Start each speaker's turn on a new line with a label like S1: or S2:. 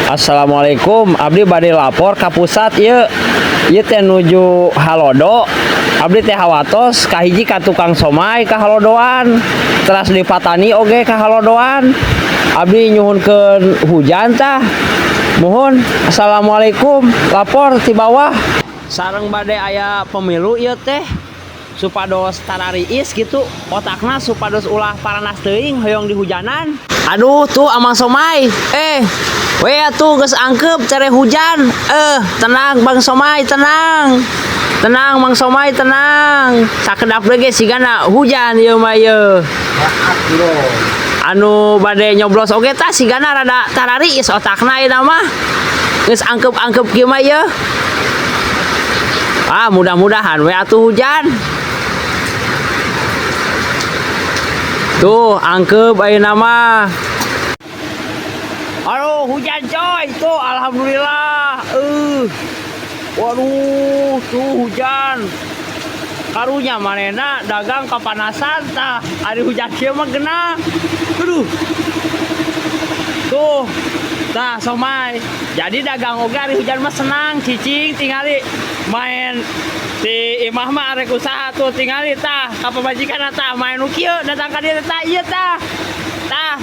S1: Assalamualaikum, Abdi bade lapor ka pusat ieu. Ieu teh nuju Halodo. Abdi teh hawatos kahiji ka tukang somai ka Halodoan. Teras dipatani oge ka Halodoan. Abdi nyuhunkeun hujan tah. Mohon. Assalamualaikum, lapor ti bawah. Sareng bade aya pemilu ieu teh. Supados tarariis gitu otakna supados ulah paranas teuing hoyong dihujanan. Aduh tuh amang somai we tuh geus angkep cere hujan. Tenang Bang Somai, tenang Mang Somai, tenang sakedap deui sigana hujan ieu mah ieu. Anu bade nyoblos oge tah sigana rada tarariis otakna ieu mah geus angkep kieu mah ieu. Mudah-mudahan we atuh hujan. Tuh angkep ayeuna mah. Aduh hujan coy tuh alhamdulillah. Waduh tuh hujan. Karunya manehna dagang kapanasan tah ari hujan kieu mah genah. Aduh. Tuh tah somai. Jadi dagang oge ari hujan mah senang cicing tingali main si imah mah arek usaha tuh tingali tah ka pamajikan tah main nu kieu datang ka dieu tah ieu tah. Tah,